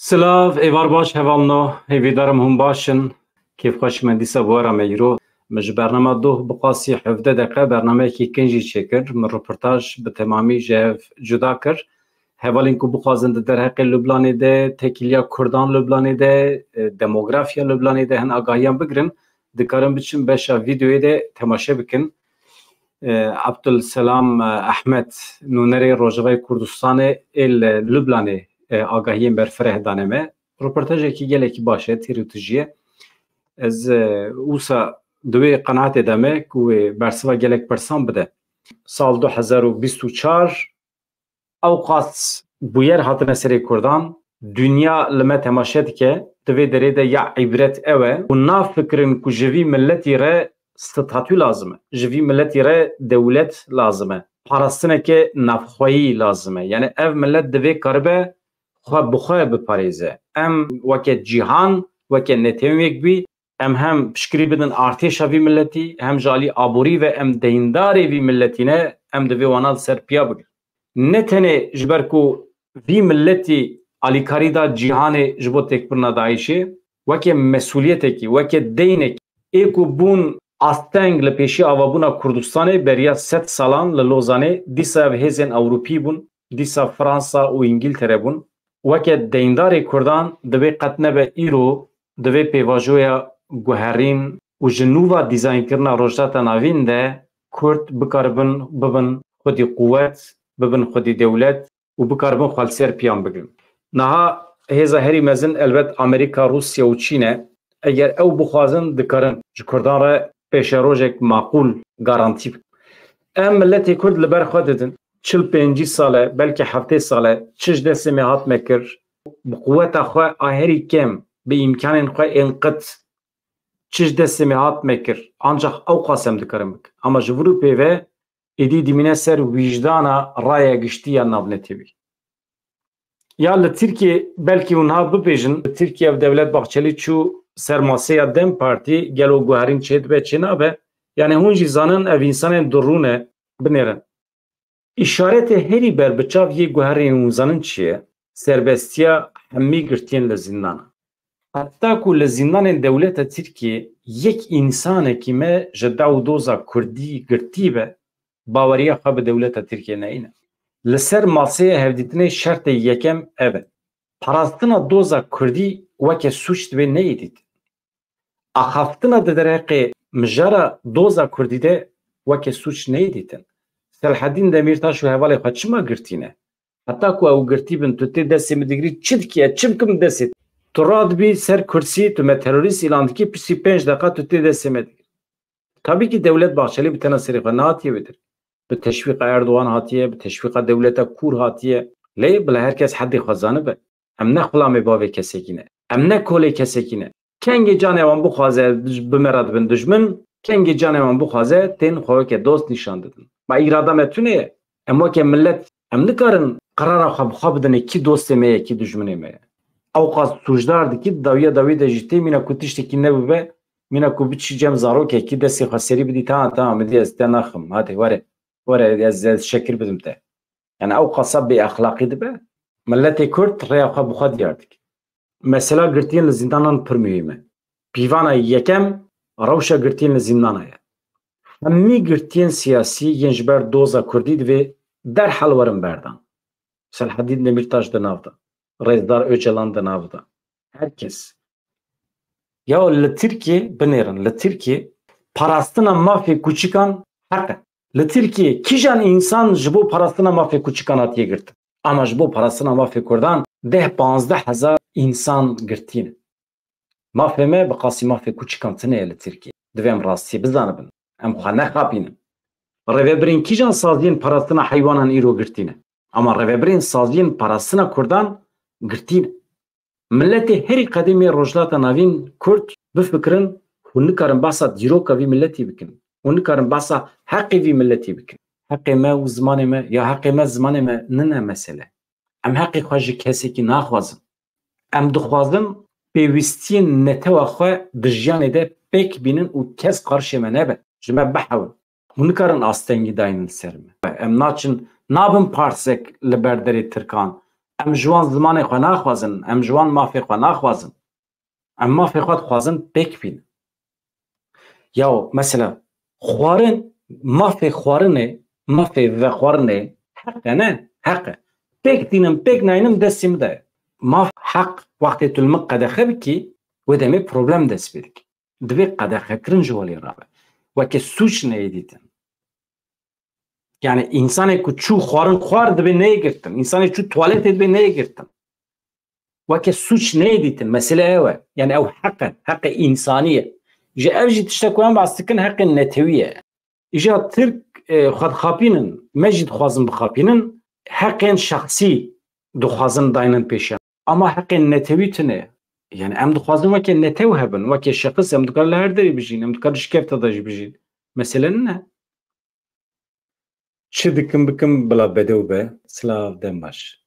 Silav, êvar baş hevalno, hêvîdarim hûn baş in. Kêfxweş me dîsa bu ara me îro. Me ji bername doh bi qasî 17 deqe bernameyekî kin jî çêkir. Min reportaj bi temamî ji hev cuda kir. Hevalên ku bixwazin di derheqê Lublanê de, tekîliya Kurdan Lublanê de, demografiya Lublanê de hin agahiyan bigirin. Dikarin biçin beşa vîdeoyê de temaşe bikin. Abdülselam Ahmed nûnerê Rojavayê Kurdistanê ê Lublanê agahiyên berfireh dane me. Reportajekî gelekî baş e, têrî tûjiye. Ez wisa di wê qenaetê de me ku wê bersiva gelek persan bide. Sal 2024 ew qas bûyer hatine serê Kurdan, dünya li me temaşe dike, di vê derê de ya îbret ew e û nafikirin ku ji vî milletî re statû lazim e, ji vî milletî re dewlet lazim e, parastineke navxweyî lazim e. Yani ev millet divê karibe xwe bi xwe biparêze. Em weke cîhan, weke netewek bî, em hem piştgirî bidin artêşa vî milletî, hem ji alî aborî ve em deyindarê vî milletî ne, em divê wana ser piya bigrin. Ne tenê ji ber ku vî milletî alîkarî da cîhanê ji bo têkbirina Daişê, weke mesulîyetekî, weke deynekî ê ku bûn asteng li pêşî avabûna Kurdistanê beriya 100 salan li Lozanê, dîsa ev hêzên Ewropî bûn, dîsa Fransa û İngîltere bûn. Weke deyindarê Kurdan divê qet nebe îro divê pêvajoya guherîn û ji nûva dîzaynkirina rojhilata navîn de Kurd bikaribin bibin xwedî quwet, bibin xwedî dewlet û bikaribin xwe li ser piyan bigrin. Niha hêza herî mezin elbet Amerîka, Rusya û Çîn e. Eger ew bixwazin dikarin ji Kurdan re pêşerojek maqûl garantî bikin. Em milletê Kurd li ber xwe didin. 40-50 sale, belki 70 sale çi destê me hat mekir, bi quweta xwe a herî kem, bi îmkanên xwe ên qit çi destê me hat mekir, ancak ew qas em dikarin bikin. Ama ji vir û pêve êdî dimîne ser wîjdana raya giştiya navnetewî. Ya li Tirkiye belkî hûn ha bibêjin, li Tirkiye ev Devlet Bahçeli çû ser masaya Dem Partî gelo guherîn çê dibe çê nabe, yani hûn jî zanin ev însanên dirûne binêrin. İşaretê herî berbiçav yê guherên zanin çi ye? Serbestiya hemî girtiyên li zindana. Heta ku li zindanên dewleta Tirkiye yek însanekî me ji dew doza Kurdî girtî be, baweriya xwe bi dewleta Tirkiye neîne. Li ser masaya hevdîtinê şertê yekem ev e. Parastina doza Kurdî weke suç divê neîdît. Axaftina di derheqê mijara doza Kurdî de weke suç neîdîtin. Selahaddin Demirtaş û hevalê xwe çima girtîne? Heta ku ew girtî bin tu tê destê min digirî çi dikiye, çi bikim destê? Tu radibî ser kursî, tu me terorîst îlan dikî, pisî 5 deqa tu tê destê me digirî. Tabii ki Devlet Bahçeli bi tena serê xwe nehatiye vedir. Bi teşvîqa Erdoğan hatiye, bi teşvîqa dewleta Kur hatiye. Lê bila herkes heddê xwe zanibe. Em ne xulamê bavê kesekî ne. Em ne kolê kesekî ne. Kengê canê wan bixwaze bi me re dibin dijmin, kengê canê wan bixwaze tên xwe weke dost nîşan didin. Ma îrada me tune ye. Em weke millet em nikarin qerara xwe bi xwe bidin kî dostê me ye, kî dijminê me ye. Ew qas sûcdar dikî dawiya dawî de ji tê mîna ku tiştekî nebibe, mîna ku biçî cem zarokekî destê xwe serî bidî tamam midî ez te naxim. Hadi were ez şekir bidim te. Yani ew qasa bêexlaqî dibe. Milletê Kurd rêya xwe bi xwe diyar dike. Mesela girtiyên li zindanan pir mühîm e. Pîvana yekem rewşa girtiyên li zindana ye. Hemî girtiyên siyasî yên ji ber doza Kurdî divê derhal werin berdan. Selahaddin Demirtaş di nav da, Rêzdar Öcalan di nav da. Herkes. Ya li Tirkiye binêrin, li Tirkiye parastina mafê kûçikan heq e. Li Tirkiye kîjan însan ji bo parastina mafê kûçikan hatiye girtin. Ama ji bo parastina mafê Kurdan 10-15 hezar însan girtîne. Mafê me bi qasî mafê kûçikan tune ye li Tirkiye. Divê em rastiyê bizanibin. Em xwe nexapînin. Rêveberên kîjan saziyên parastina heywanan îro girtîne. Ama rêveberên saziyên parastina Kurdan girtîne. Milletê herî qedimê rojhilata navîn Kurd bifikirin hûn nikarin behsa dîroka vî milletî bikin. Hûn nikarin behsa heqê vî milletî bikin. Heqê me û zimanê me ya heqê me zimanê me nine mesele. Em heqê xwe ji kesekî naxwazin. Em dixwazin pêwîstiyên netewa xwe di jiyanê de pêk bînin û kes qarşê me nebe. Ji me behewin. Hûn nikarin astengî dayînin ser me. Em naçin nabin parsek li ber derê Tirkan. ام جوان زمان خو ناخوازن ام جوان مافی خو ناخوازن ام مافی خو خوازن پک بین یا مثلا خوارن مافی خوارنه مافی و خوارنه حق نه حق پک دینم پک ناینم دستیم ده ماف حق وقتی تلمق قدخه بکی و دمی پروبلم دست بیدک دوی قدخه کرن جوالی رابه وکه سوچ نیدیدن yani insanı ku çu خوار dibê neyegirtin insanı çu tuvaletê dibê neyegirtin weke suç neyditin mesele ew yani ew heqe insaniye ji ev jî tiştek wan bastikin heqên netewiye îja Türk xwedxapînin me jî dixwazin bixapînin heqên şexsî dixwazin daynin pêşiyan ama heqên netewî tune yani em dixwazin weke netew hebin weke şexs em dikar li her derê bijîn em dikar şikefte de jî bijîn mesele ne çi dikim bikim bila bedew be silav dem baş